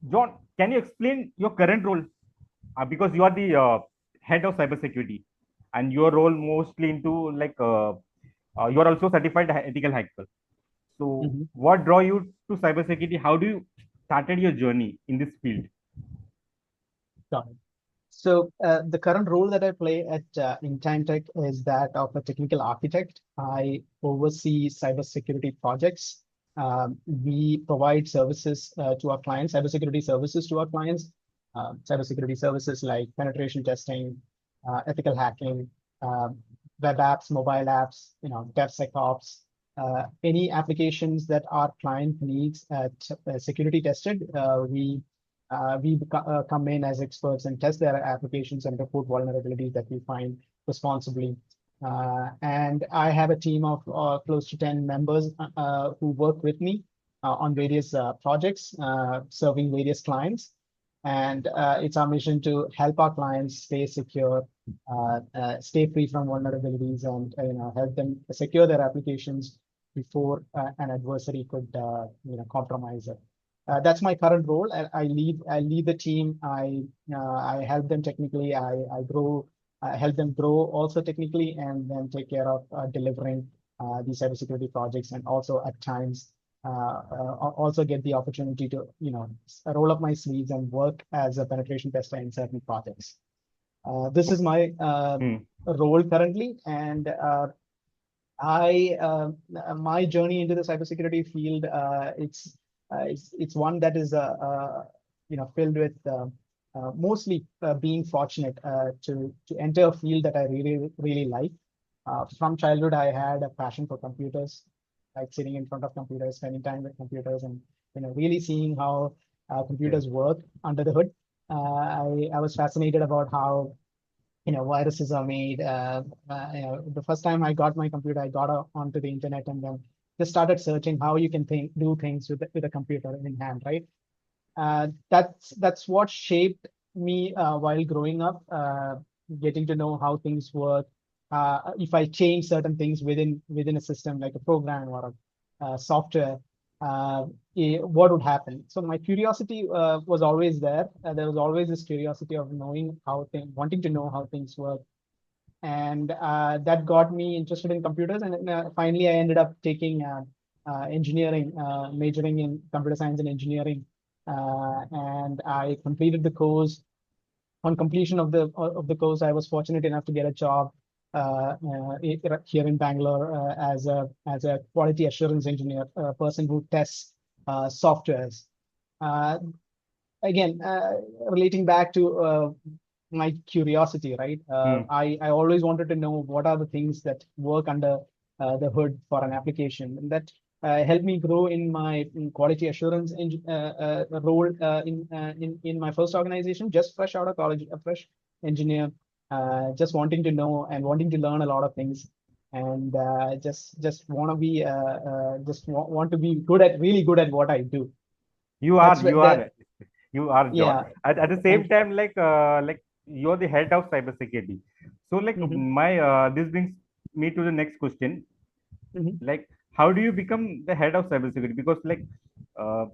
John, can you explain your current role? Because you are the head of cybersecurity, and your role mostly into you are also certified ethical hacker. So, Mhm. what draw you to cybersecurity? How do you started your journey in this field? Got it. So the current role that I play at in Time Tech is that of a technical architect. I oversee cybersecurity projects. We provide services to our clients, cybersecurity services to our clients, cybersecurity services like penetration testing, ethical hacking, uh, web apps, mobile apps, DevSecOps, any applications that our client needs security tested. We come in as experts and test their applications and report vulnerabilities that we find responsibly. And I have a team of close to 10 members who work with me on various projects, serving various clients. And it's our mission to help our clients stay secure, stay free from vulnerabilities, and help them secure their applications before an adversary could compromise it. That's my current role. I lead the team. I help them technically. I help them grow also technically, and then take care of delivering these cybersecurity projects, and also at times also get the opportunity to roll up my sleeves and work as a penetration tester in certain projects. This is my Hmm. role currently, and I my journey into the cybersecurity field, it's one that is filled with mostly being fortunate to enter a field that I really like. From childhood, I had a passion for computers, like sitting in front of computers, spending time with computers, and really seeing how Okay. computers work under the hood. I was fascinated about how viruses are made. The first time I got my computer, I got onto the internet and then just started searching how you can do things with a computer in hand, right? That's what shaped me while growing up, getting to know how things work. If I change certain things within a system, like a program or a software, uh, what would happen? So my curiosity was always there. There was always this curiosity of knowing wanting to know how things work, and that got me interested in computers. And finally, I ended up taking engineering, majoring in computer science and engineering, and I completed the course. On completion of the course, I was fortunate enough to get a job here in Bangalore as a quality assurance engineer, a person who tests softwares. Uh, Again, relating back to my curiosity, right? Hmm. I always wanted to know what are the things that work under the hood for an application, and that helped me grow in my quality assurance role in my first organization, just fresh out of college, a fresh engineer, just wanting to know and wanting to learn a lot of things, and just want to be want to be really good at what I do. You are, That's you that. are, you are, John. Yeah. At the same Thank you. time, like you're the head of cybersecurity. So, like Hmm. my this brings me to the next question. Hmm. Like, how do you become the head of cybersecurity? Because, uh,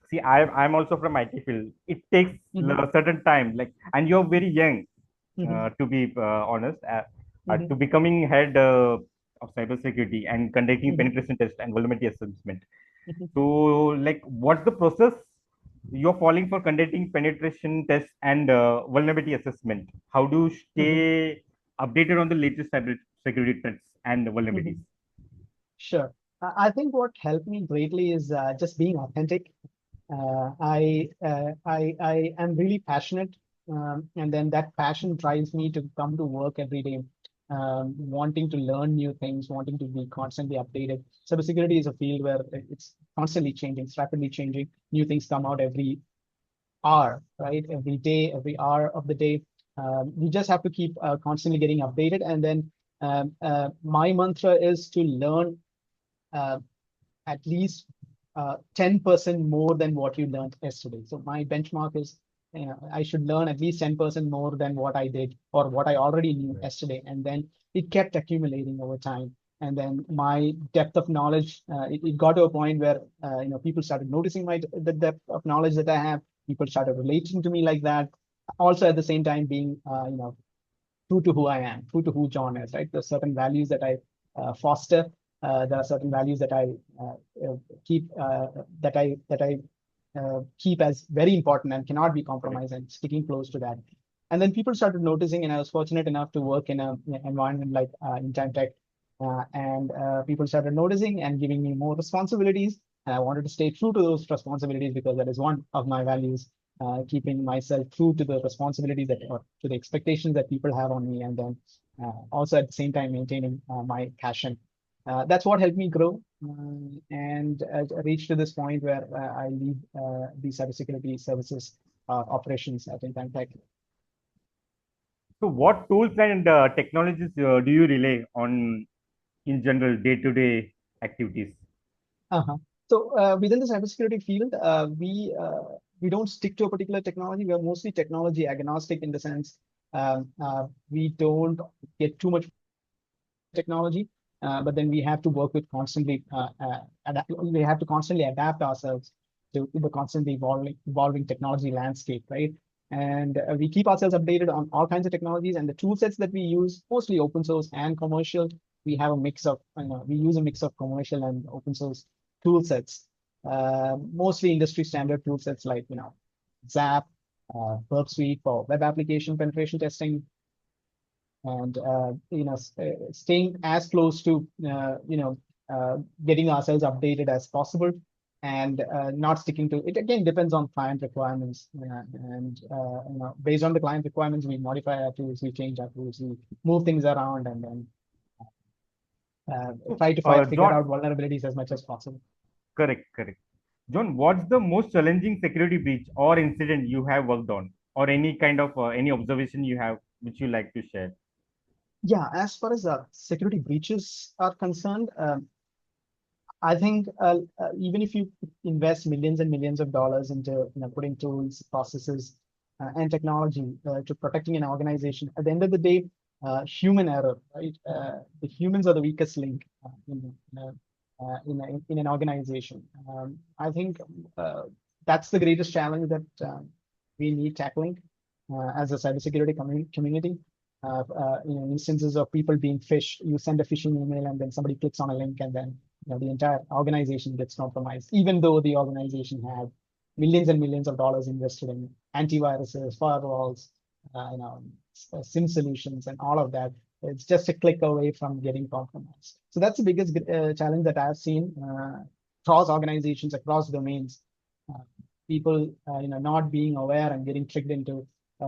see, I'm also from IT field. It takes Hmm. a certain time. Like, and you're very young, Hmm. to be honest, to Hmm. becoming head of cybersecurity and conducting Hmm. penetration test and vulnerability assessment. Hmm. So, like, what's the process you're following for conducting penetration tests and vulnerability assessment? How do you Hmm. stay updated on the latest cyber security threats and vulnerabilities? Hmm. Sure. I think what helped me greatly is just being authentic. I am really passionate, and then that passion drives me to come to work every day, wanting to learn new things, wanting to be constantly updated. Cybersecurity is a field where it's constantly changing, it's rapidly changing. New things come out every hour, right? Every day, every hour of the day. We just have to keep constantly getting updated. And then my mantra is to learn uh, at least 10% more than what you learned yesterday. So my benchmark is I should learn at least 10% more than what I did or what I already knew Right. yesterday. And then it kept accumulating over time. And then my depth of knowledge, it got to a point where people started noticing the depth of knowledge that I have. People started relating to me like that. Also, at the same time, being true to who I am, true to who John is, right? There's certain values that I foster. There are certain values that I keep keep as very important and cannot be compromised, and sticking close to that. And then people started noticing, and I was fortunate enough to work in an environment like in time tech, and people started noticing and giving me more responsibilities. And I wanted to stay true to those responsibilities because that is one of my values, keeping myself true to the responsibilities that, or to the expectations that people have on me, and then also at the same time maintaining my passion. That's what helped me grow, and reach to this point where I lead the cybersecurity services operations at Intime Tech. So what tools and technologies do you rely on in general day-to-day activities? So within the cybersecurity field, we don't stick to a particular technology. We are mostly technology agnostic, in the sense we don't get too much technology, but then we have to work with constantly we have to constantly adapt ourselves to the constantly evolving technology landscape, right? And we keep ourselves updated on all kinds of technologies, and the tool sets that we use, mostly open source and commercial. We have a mix of, we use a mix of commercial and open source tool sets, mostly industry standard tool sets like, ZAP, Burp Suite for web application penetration testing, and staying as close to getting ourselves updated as possible, and not sticking to it. Again, depends on client requirements, and based on the client requirements, we modify our tools, we change our tools, we move things around, and then try to figure John, out vulnerabilities as much as possible. Correct. John, what's the most challenging security breach or incident you have worked on, or any kind of any observation you have which you like to share? Yeah, as far as security breaches are concerned, I think even if you invest millions and millions of dollars into putting tools, processes, and technology to protecting an organization, at the end of the day, human error, right? The humans are the weakest link in an organization. I think that's the greatest challenge that we need tackling as a cybersecurity community. Instances of people being phished. You send a phishing email, and then somebody clicks on a link, and then the entire organization gets compromised, even though the organization had millions and millions of dollars invested in antiviruses, firewalls, SIM solutions, and all of that. It's just a click away from getting compromised. So that's the biggest challenge that I've seen across organizations, across domains. People, not being aware and getting tricked into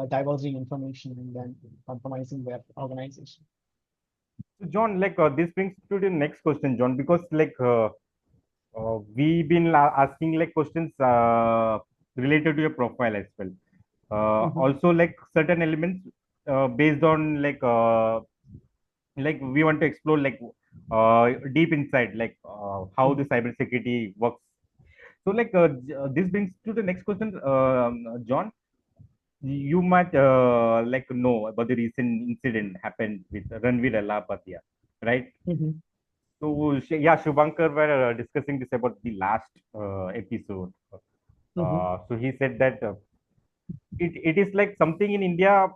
divulging information and then compromising their organization. So John, this brings to the next question, John, because we've been asking questions related to your profile as well. Also, certain elements based on we want to explore deep inside how the cybersecurity works. So this brings to the next question, John. You might know about the recent incident happened with Ranveer Alapatia, right? So yeah, Shubhankar were discussing this about the last episode. So he said that it is like something in India,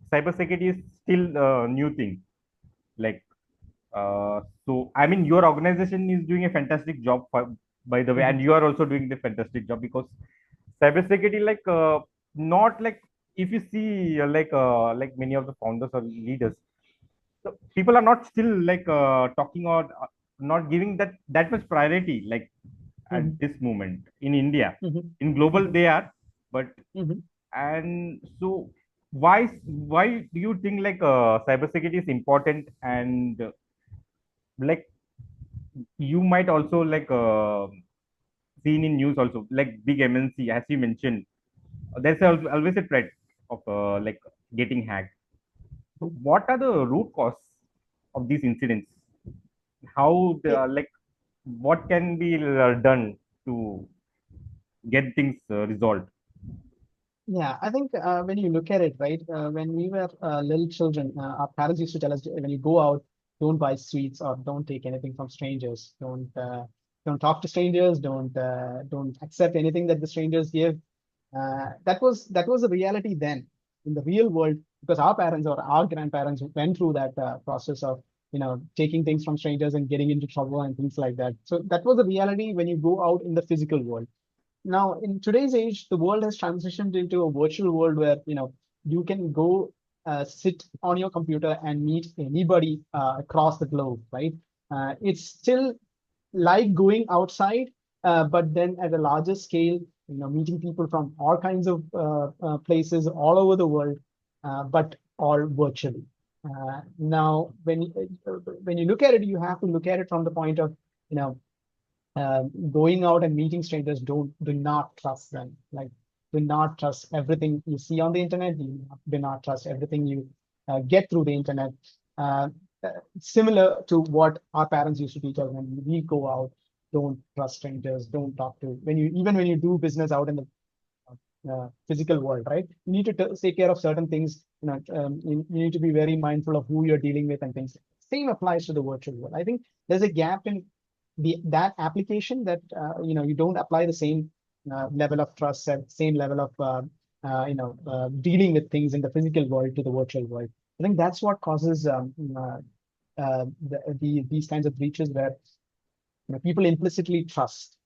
cybersecurity is still a new thing. So I mean, your organization is doing a fantastic job, by the way, and you are also doing the fantastic job, because cybersecurity, not if you see like many of the founders or leaders, so people are not still talking or not giving that much priority at this moment in India. In global they are, but and so why do you think cybersecurity is important, and like you might also seen in news also, like big MNC, as you mentioned, there's always a threat of getting hacked. So what are the root cause of these incidents? How what can be done to get things resolved? Yeah, I think when you look at it, right, when we were little children, our parents used to tell us, when you go out, don't buy sweets or don't take anything from strangers. Don't talk to strangers. Don't accept anything that the strangers give. That was the reality then. In the real world, because our parents or our grandparents went through that process of taking things from strangers and getting into trouble and things like that. So that was the reality when you go out in the physical world. Now, in today's age, the world has transitioned into a virtual world where you can go sit on your computer and meet anybody across the globe, right? It's still like going outside, but then at a larger scale, meeting people from all kinds of places all over the world, but all virtually. Now, when you look at it, you have to look at it from the point of, going out and meeting strangers. Do not trust them. Like, do not trust everything you see on the internet. Do not trust everything you get through the internet. Uh, Similar to what our parents used to teach us when we go out. Don't trust strangers. Don't talk to even when you do business out in the physical world, right? You need to take care of certain things. You need to be very mindful of who you're dealing with and things. Same applies to the virtual world. I think there's a gap in that application that you don't apply the same level of trust, same level of dealing with things in the physical world to the virtual world. I think that's what causes these kinds of breaches where people implicitly trust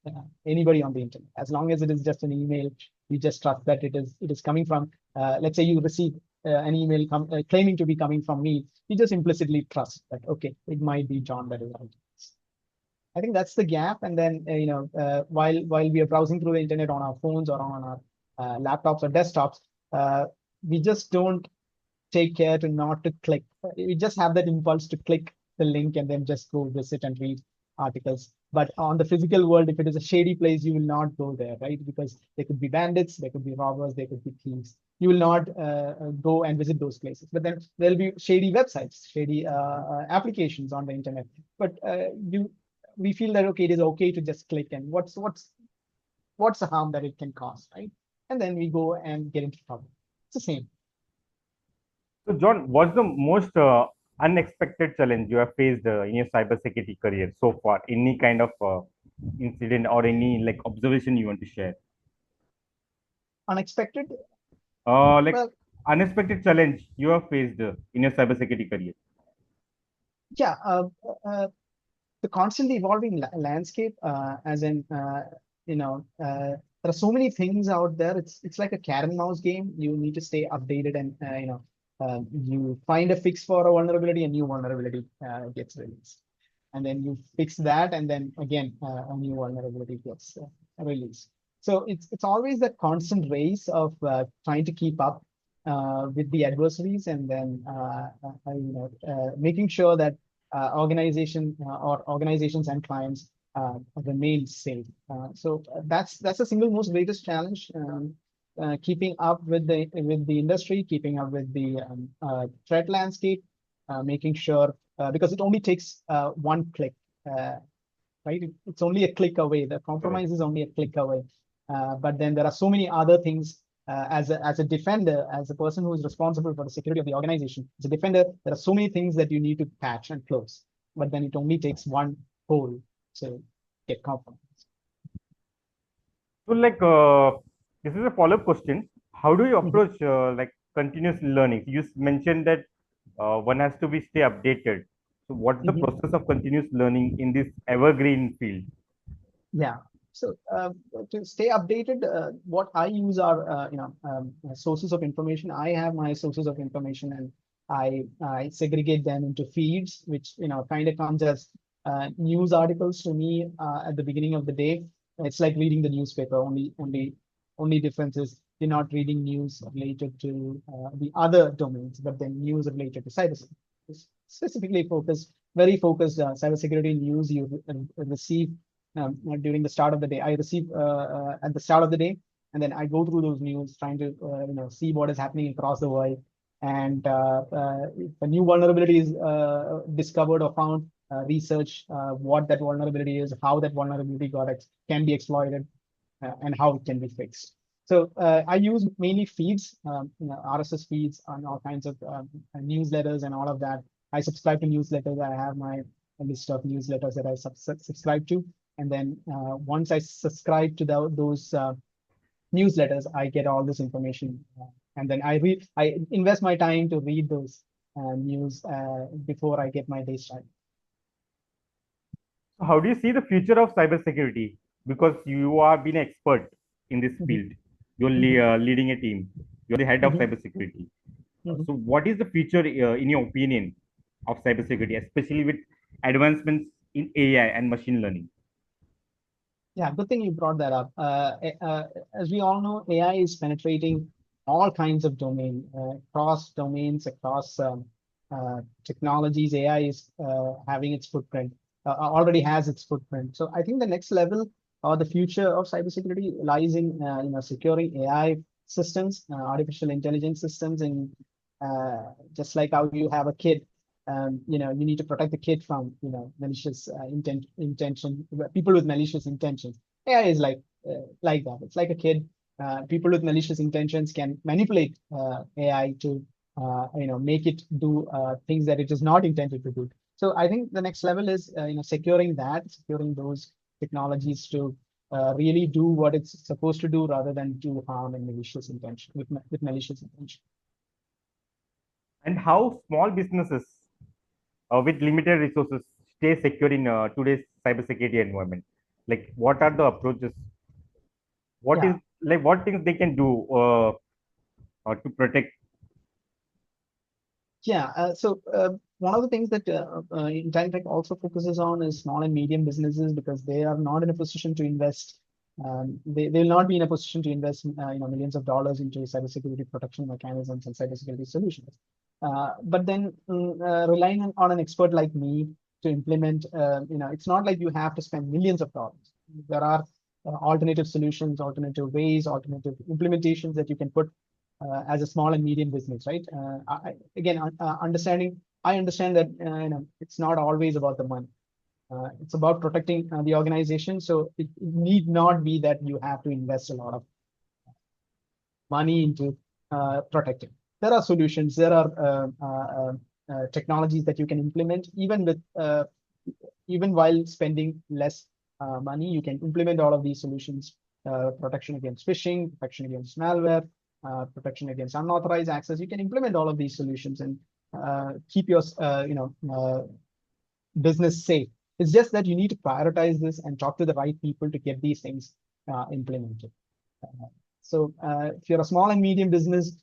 anybody on the internet. As long as it is just an email, you just trust that it is coming from. Let's say you receive an email claiming to be coming from me. You just implicitly trust that, okay, it might be John that is writing. I think that's the gap. And then while we are browsing through the internet on our phones or on our laptops or desktops, we just don't take care to not to click. We just have that impulse to click the link and then just go visit and read articles. But on the physical world, if it is a shady place, you will not go there, right? Because there could be bandits, there could be robbers, there could be thieves. You will not go and visit those places. But then there'll be shady websites, shady applications on the internet. But we feel that, okay, it is okay to just click, and what's the harm that it can cause, right? And then we go and get into trouble. It's the same. So, John, what's the most unexpected challenge you have faced in your cybersecurity career so far? Any kind of incident or any like observation you want to share? Unexpected? Well, unexpected challenge you have faced in your cybersecurity career. Yeah, the constantly evolving landscape, as in there are so many things out there. It's like a cat and mouse game. You need to stay updated, and you find a fix for a vulnerability, a new vulnerability gets released, and then you fix that, and then again a new vulnerability gets released. So it's always that constant race of trying to keep up with the adversaries, and then making sure that organizations and clients remain safe. So that's the single most greatest challenge. Keeping up with the industry, keeping up with the threat landscape, making sure because it only takes one click, right? It's only a click away. The compromise is only a click away. But then there are so many other things. As a defender, as a person who is responsible for the security of the organization, as a defender, there are so many things that you need to patch and close. But then it only takes one hole to get compromised. So, like, this is a follow-up question. How do you approach like continuous learning? You mentioned that one has to be stay updated. So, what's the process of continuous learning in this evergreen field? Yeah. So to stay updated, what I use are sources of information. I have my sources of information, and I segregate them into feeds, which kind of comes as news articles to me at the beginning of the day. It's like reading the newspaper. Only difference is you're not reading news related to the other domains, but then news related to cybersecurity. Specifically very focused cybersecurity news you receive during the start of the day. I receive at the start of the day, and then I go through those news, trying to see what is happening across the world, and if a new vulnerability is discovered or found, research what that vulnerability is, how that vulnerability can be exploited, and how it can be fixed. So I use mainly feeds, RSS feeds, and all kinds of newsletters and all of that. I subscribe to newsletters. I have my list of newsletters that I subscribe to. And then once I subscribe to those newsletters, I get all this information, and then I invest my time to read those news before I get my day started. So how do you see the future of cybersecurity? Because you are being an expert in this Mhm. field. You're Mhm. leading a team. You're the head of Mhm. cybersecurity. Mhm. So what is the future, in your opinion, of cybersecurity, especially with advancements in AI and machine learning? Yeah, good thing you brought that up. As we all know, AI is penetrating all kinds of domain, across domains, across technologies. AI is having its footprint, already has its footprint. So I think the next level or the future of cybersecurity lies in securing AI systems, artificial intelligence systems, and just like how you have a kid, you need to protect the kid from, malicious intention, people with malicious intentions. AI is like that. It's like a kid. People with malicious intentions can manipulate AI to, make it do things that it is not intended to do. So I think the next level is, securing those technologies to really do what it's supposed to do rather than do harm and malicious intention with malicious intention. And how small businesses with limited resources stay secure in today's cybersecurity environment? Like, what are the approaches? What is Yeah. like what things they can do to protect? Yeah, one of the things that Intentech also focuses on is small and medium businesses because they are not in a position to invest. They will not be in a position to invest, millions of dollars into cybersecurity protection mechanisms and cybersecurity solutions. But then relying on an expert like me to implement, it's not like you have to spend millions of dollars. There are alternative solutions, alternative ways, alternative implementations that you can put as a small and medium business, right? Again, I understand that it's not always about the money. It's about protecting the organization. So it need not be that you have to invest a lot of money into protecting. There are solutions. There are technologies that you can implement even while spending less money. You can implement all of these solutions: protection against phishing, protection against malware, protection against unauthorized access. You can implement all of these solutions and keep your business safe. It's just that you need to prioritize this and talk to the right people to get these things implemented. If you're a small and medium business,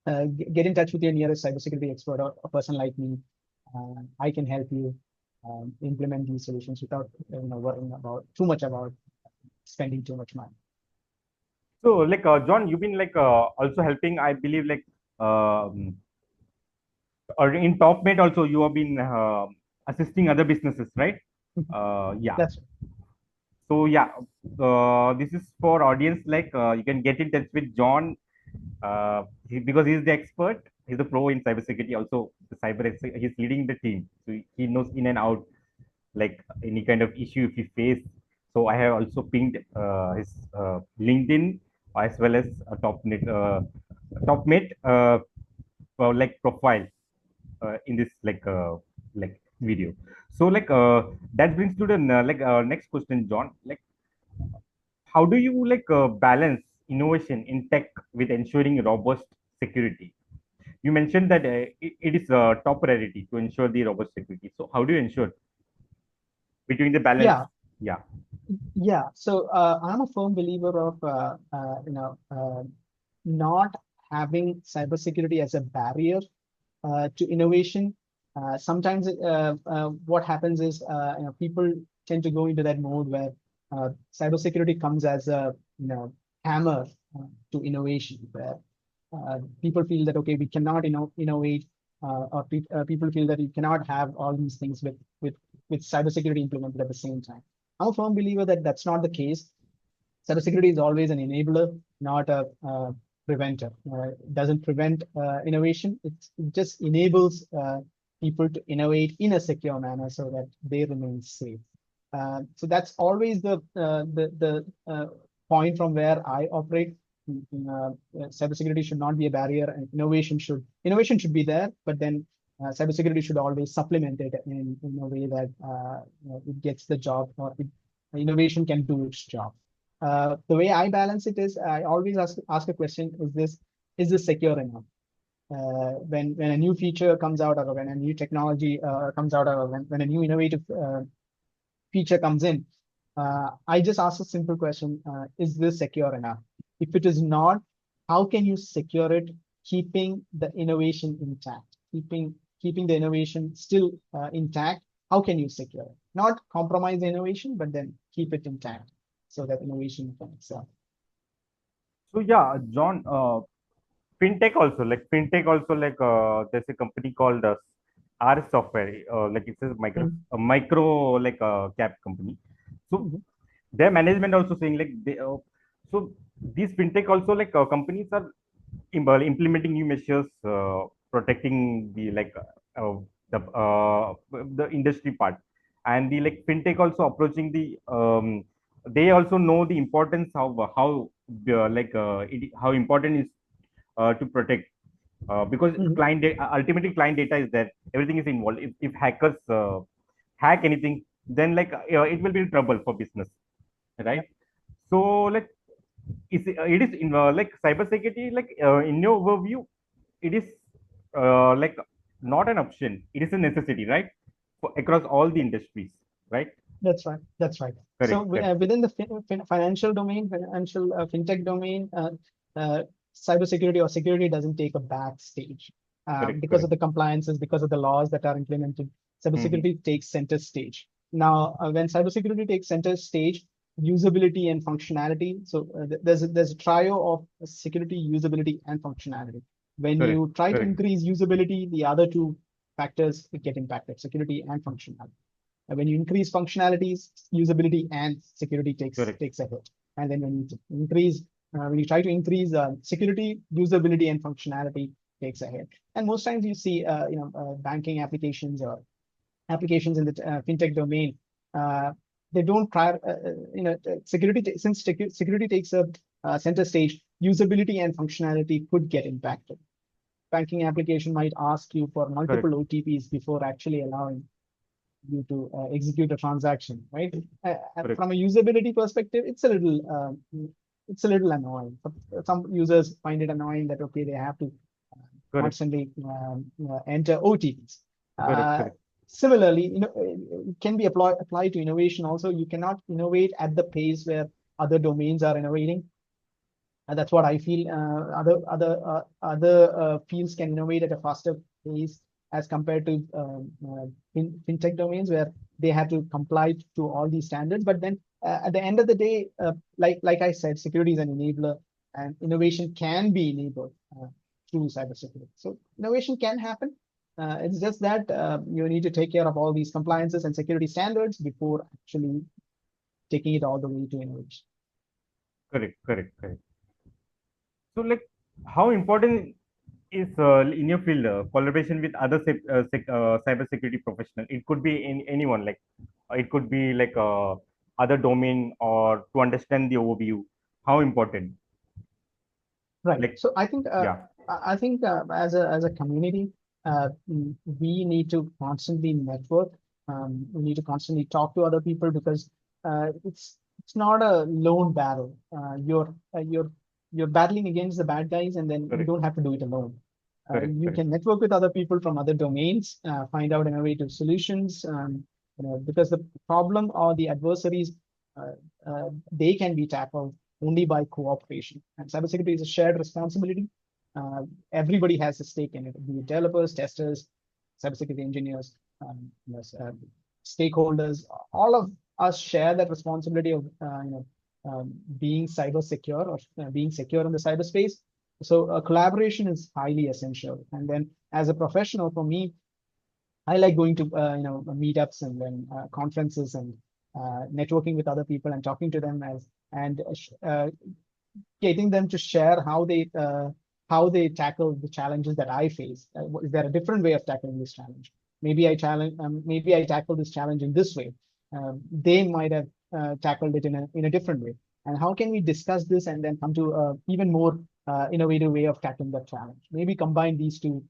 get in touch with your nearest cybersecurity expert or a person like me. I can help you implement these solutions without worrying about too much about spending too much money. So, like, John, you've been like also helping, I believe, like, um, or in TopMate also, you have been assisting other businesses, right? Yeah. That's right. So yeah, this is for audience. Like, you can get in touch with John because he's the expert. He's the pro in cybersecurity. Also, he's leading the team, so he knows in and out like any kind of issue if you face. So I have also pinged his LinkedIn as well as a TopMate like profile in this like video. So like that brings to the next question, John. Like, how do you like balance innovation in tech with ensuring robust security? You mentioned that it is a top priority to ensure the robust security. So how do you ensure between the balance? Yeah, Yeah. yeah. So I'm a firm believer of not having cybersecurity as a barrier to innovation. Sometimes what happens is people tend to go into that mode where cybersecurity comes as a hammer to innovation, where people feel that okay, we cannot innovate, or people feel that you cannot have all these things with cybersecurity implemented at the same time. I'm a firm believer that that's not the case. Cybersecurity is always an enabler, not a preventer. It doesn't prevent innovation. It just enables people to innovate in a secure manner so that they remain safe. So that's always the point from where I operate. Cybersecurity should not be a barrier, and innovation should be there, but then cybersecurity should always supplement it in a way that it gets the job, or innovation can do its job. The way I balance it is I always ask a question: is this secure enough? When a new feature comes out, or when a new technology comes out, or when a new innovative feature comes in, I just ask a simple question: is this secure enough? If it is not, how can you secure it, keeping the innovation intact, keeping the innovation still intact? How can you secure it? Not compromise the innovation, but then keep it intact so that innovation can excel. So yeah, John, fintech also there's a company called R Software, like it's a micro like cap company. So Mhm. their management also saying like so these fintech also like companies are implementing new measures, protecting the uh, the industry part, and the like fintech also approaching the they also know the importance of how important is to protect, because Mhm. ultimately client data is there, everything is involved. If hackers hack anything, then it will be trouble for business, Yeah, right? So like it is in like cybersecurity, in your overview, it is like not an option, it is a necessity, right, for across all the industries, right? that's right. That's right. So Correct, correct, within the financial domain, financial fintech domain, uh, cybersecurity or security doesn't take a backstage correct, because of correct. the compliances, because of the laws that are implemented. Hmm. Cybersecurity takes center stage. Now, when cybersecurity takes center stage, usability and functionality. So there's a trio of security, usability, and functionality. When Correct, you try to correct, increase usability, the other two factors get impacted: security and functionality. When you increase functionalities, usability and security correct, takes a hit. And then when you try to increase security, usability and functionality takes a hit. And most times you see, banking applications or applications in the fintech domain, uh, they don't prior, security since security takes a center stage, usability and functionality could get impacted. Banking application might ask you for correct, multiple OTPs before actually allowing you to execute a transaction, right? correct, From a usability perspective, it's a little annoying. Some users find it annoying that okay, they have to correct, constantly enter OTPs. correct, Uh, correct, Similarly, it can be applied to innovation also. You cannot innovate at the pace where other domains are innovating. And that's what I feel. Other fields can innovate at a faster pace as compared to fintech domains where they have to comply to all these standards. But then at the end of the day, like I said, security is an enabler, and innovation can be enabled through cybersecurity. So innovation can happen. It's just that you need to take care of all these compliances and security standards before actually taking it all the way to innovation. correct, correct, correct. So like how important is in your field collaboration with other cyber security professional? It could be in anyone, like it could be like other domain, or to understand the overview. How important? Right. Like, So I think yeah, as a community, we need to constantly network. We need to constantly talk to other people because it's not a lone battle. You're battling against the bad guys, and then you correct, don't have to do it alone. correct, You correct, can network with other people from other domains, find out innovative solutions. Because the problem or the adversaries, uh, they can be tackled only by cooperation. And cybersecurity is a shared responsibility. Uh, Everybody has a stake in it, be it developers, testers, cybersecurity engineers, stakeholders. All of us share that responsibility of being cyber secure or being secure in the cyberspace. So collaboration is highly essential. And then as a professional, for me, I like going to meetups and then conferences and networking with other people and talking to them and getting them to share how they tackle the challenges that I face. Is there a different way of tackling this challenge? Maybe I tackle this challenge in this way. They might have tackled it in a different way. And how can we discuss this and then come to even more innovative way of tackling that challenge? Maybe combine these two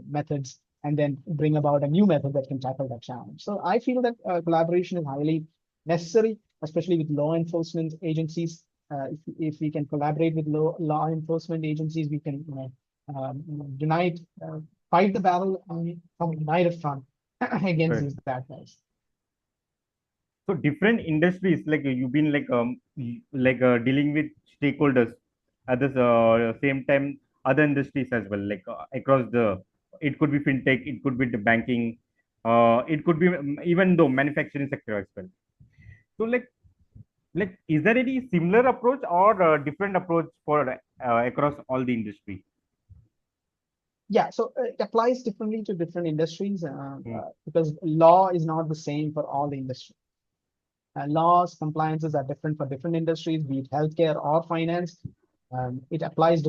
methods and then bring about a new method that can tackle that challenge. So I feel that collaboration is highly necessary. especially with law enforcement agencies. If we can collaborate with law enforcement agencies, we can unite, fight the battle from a united front against Right. these bad guys. So different industries, like you've been dealing with stakeholders at the same time, other industries as well, like across the, it could be fintech, it could be the banking, it could be even though manufacturing sector as well. So like is there any similar approach or different approach for across all the industry? Yeah, so it applies differently to different industries Hmm. because law is not the same for all the industries. Laws, compliances are different for different industries, be it healthcare or finance. It applies